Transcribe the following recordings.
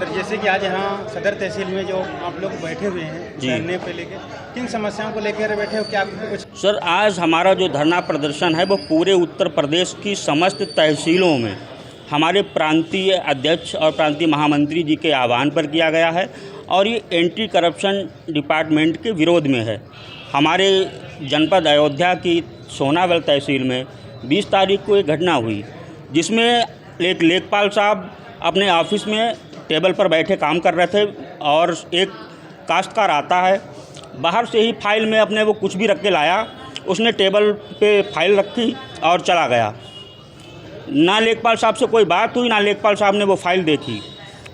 Sir जैसे कि आज यहाँ सदर तहसील में जो आप लोग बैठे हुए हैं धरने पे लेके किन समस्याओं को लेकर बैठे हो, क्या आपको कुछ? सर आज हमारा जो धरना प्रदर्शन है वो पूरे उत्तर प्रदेश की समस्त तहसीलों में हमारे प्रांतीय अध्यक्ष और प्रांतीय महामंत्री जी के आह्वान पर किया गया है और ये एंटी करप्शन डिपार्टमेंट के विरोध में है। हमारे जनपद अयोध्या की सोनावल तहसील में 20 तारीख को एक घटना हुई जिसमें एक लेखपाल साहब अपने ऑफिस में टेबल पर बैठे काम कर रहे थे और एक काश्तकार आता है, बाहर से ही फाइल में अपने वो कुछ भी रख के लाया, उसने टेबल पे फाइल रखी और चला गया। ना लेखपाल साहब से कोई बात हुई, ना लेखपाल साहब ने वो फाइल देखी।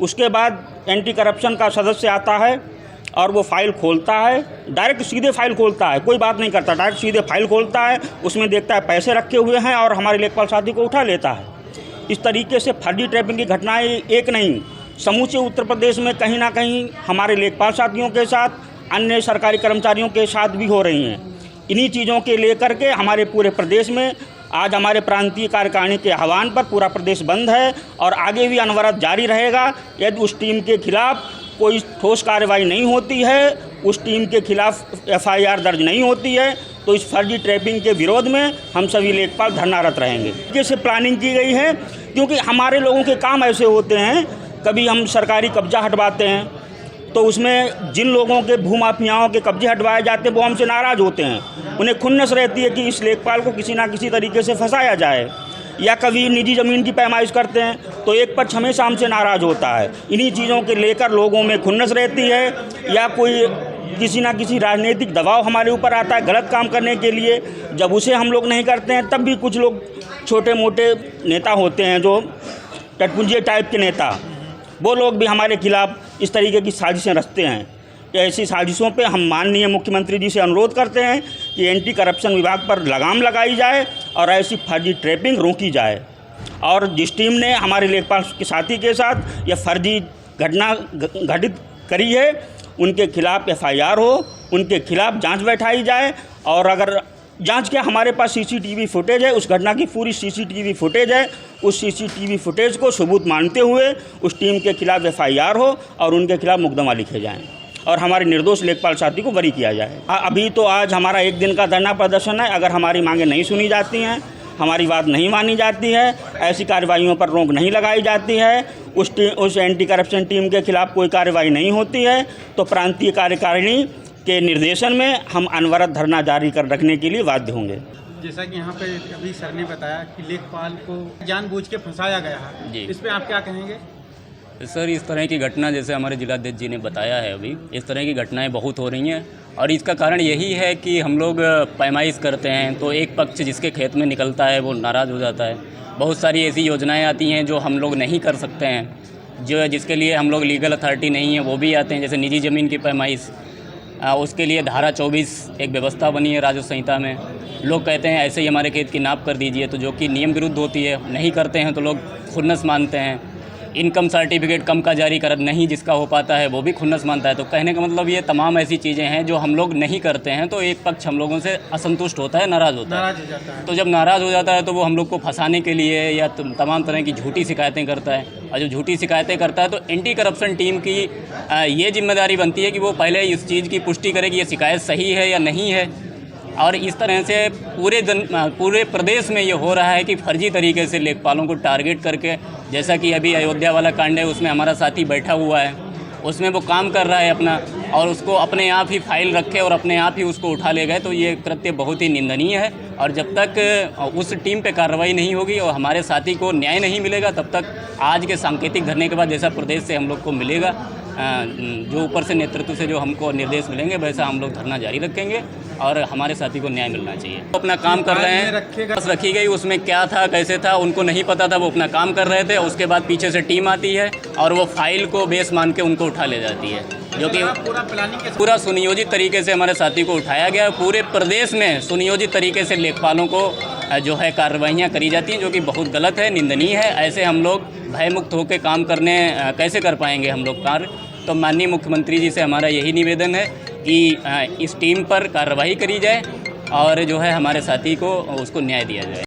उसके बाद एंटी करप्शन का सदस्य आता है और वो फाइल खोलता है, डायरेक्ट सीधे फाइल खोलता है, कोई बात नहीं करता, डायरेक्ट सीधे फाइल खोलता है, उसमें देखता है पैसे रखे हुए हैं और हमारे लेखपाल साथी को उठा लेता है। इस तरीके से फर्जी ट्रैपिंग की घटनाएं एक नहीं, समूचे उत्तर प्रदेश में कहीं ना कहीं हमारे लेखपाल साथियों के साथ, अन्य सरकारी कर्मचारियों के साथ भी हो रही हैं। इन्हीं चीज़ों के लेकर के हमारे पूरे प्रदेश में आज हमारे प्रांतीय कार्यकारिणी के आह्वान पर पूरा प्रदेश बंद है और आगे भी अनवरत जारी रहेगा। यदि उस टीम के खिलाफ कोई ठोस कार्रवाई नहीं होती है, उस टीम के खिलाफ FIR दर्ज नहीं होती है, तो इस फर्जी ट्रैपिंग के विरोध में हम सभी लेखपाल धरनारत रहेंगे। कैसे प्लानिंग की गई है, क्योंकि हमारे लोगों के काम ऐसे होते हैं, कभी हम सरकारी कब्जा हटवाते हैं तो उसमें जिन लोगों के भूमाफियाओं के कब्जे हटवाए जाते हैं वो हमसे नाराज़ होते हैं। उन्हें खुन्नस रहती है कि इस लेखपाल को किसी ना किसी तरीके से फंसाया जाए, या कभी निजी ज़मीन की पैमाइश करते हैं तो एक पक्ष हमेशा हमसे नाराज़ होता है। इन्हीं चीज़ों के लेकर लोगों में खुन्नस रहती है, या कोई किसी ना किसी राजनीतिक दबाव हमारे ऊपर आता है गलत काम करने के लिए। जब उसे हम लोग नहीं करते हैं तब भी कुछ लोग छोटे मोटे नेता होते हैं जो टटपुंजे टाइप के नेता, वो लोग भी हमारे खिलाफ इस तरीके की साजिशें रचते हैं। ऐसी साजिशों पे हम माननीय मुख्यमंत्री जी से अनुरोध करते हैं कि एंटी करप्शन विभाग पर लगाम लगाई जाए और ऐसी फर्जी ट्रैपिंग रोकी जाए। और जिस टीम ने हमारे लेखपाल के साथी के साथ यह फर्जी घटना घटित करी है उनके खिलाफ FIR हो, उनके खिलाफ जांच बैठाई जाए। और अगर जांच के हमारे पास CCTV फुटेज है, उस घटना की पूरी CCTV फुटेज है, उस CCTV फुटेज को सबूत मानते हुए उस टीम के खिलाफ FIR हो और उनके खिलाफ मुकदमा लिखे जाएं और हमारे निर्दोष लेखपाल साथी को बरी किया जाए। अभी तो आज हमारा एक दिन का धरना प्रदर्शन है। अगर हमारी मांगें नहीं सुनी जाती हैं, हमारी बात नहीं मानी जाती है, ऐसी कार्रवाइयों पर रोक नहीं लगाई जाती है, उस एंटी करप्शन टीम के खिलाफ कोई कार्रवाई नहीं होती है, तो प्रांतीय कार्यकारिणी के निर्देशन में हम अनवरत धरना जारी कर रखने के लिए बाध्य होंगे। जैसा कि यहाँ पे अभी सर ने बताया कि लेखपाल को जानबूझ के फंसाया गया है, इस पे आप क्या कहेंगे? सर इस तरह की घटना जैसे हमारे जिलाध्यक्ष जी ने बताया है, अभी इस तरह की घटनाएं बहुत हो रही हैं और इसका कारण यही है कि हम लोग पैमाइश करते हैं तो एक पक्ष जिसके खेत में निकलता है वो नाराज़ हो जाता है। बहुत सारी ऐसी योजनाएं आती हैं जो हम लोग नहीं कर सकते हैं, जो जिसके लिए हम लोग लीगल अथॉरिटी नहीं है, वो भी आते हैं। जैसे निजी ज़मीन की पैमाइश, उसके लिए धारा 24 एक व्यवस्था बनी है राजस्व संहिता में। लोग कहते हैं ऐसे ही हमारे खेत की नाप कर दीजिए, तो जो कि नियम विरुद्ध होती है, नहीं करते हैं तो लोग खुन्नस मानते हैं। इनकम सर्टिफिकेट कम का जारी कर नहीं जिसका हो पाता है वो भी खुन्नस मानता है। तो कहने का मतलब ये तमाम ऐसी चीज़ें हैं जो हम लोग नहीं करते हैं तो एक पक्ष हम लोगों से असंतुष्ट होता है, नाराज़ होता है। तो जब नाराज़ हो जाता है तो वो हम लोग को फंसाने के लिए या तमाम तरह की झूठी शिकायतें करता है, और जब झूठी शिकायतें करता है तो एंटी करप्शन टीम की ये जिम्मेदारी बनती है कि वो पहले इस चीज़ की पुष्टि करे कि ये शिकायत सही है या नहीं है। और इस तरह से पूरे प्रदेश में ये हो रहा है कि फर्जी तरीके से लेखपालों को टारगेट करके, जैसा कि अभी अयोध्या वाला कांड है उसमें हमारा साथी बैठा हुआ है, उसमें वो काम कर रहा है अपना, और उसको अपने आप ही फाइल रखे और अपने आप ही उसको उठा ले गए। तो ये कृत्य बहुत ही निंदनीय है और जब तक उस टीम पे कार्रवाई नहीं होगी और हमारे साथी को न्याय नहीं मिलेगा तब तक आज के सांकेतिक धरने के बाद जैसा प्रदेश से हम लोग को मिलेगा, जो ऊपर से नेतृत्व से जो हमको निर्देश मिलेंगे वैसा हम लोग धरना जारी रखेंगे और हमारे साथी को न्याय मिलना चाहिए। वो अपना काम कर रहे हैं, बस रखी गई, उसमें क्या था कैसे था उनको नहीं पता था, वो अपना काम कर रहे थे। उसके बाद पीछे से टीम आती है और वो फाइल को बेस मान के उनको उठा ले जाती है, जो कि पूरा सुनियोजित तरीके से हमारे साथी को उठाया गया। पूरे प्रदेश में सुनियोजित तरीके से लेखपालों को जो है कार्रवाइयाँ करी जाती हैं, जो कि बहुत गलत है, निंदनीय है। ऐसे हम लोग भयमुक्त होकर काम करने कैसे कर पाएंगे हम लोग कार्य। तो माननीय मुख्यमंत्री जी से हमारा यही निवेदन है कि इस टीम पर कार्रवाई करी जाए और जो है हमारे साथी को उसको न्याय दिया जाए।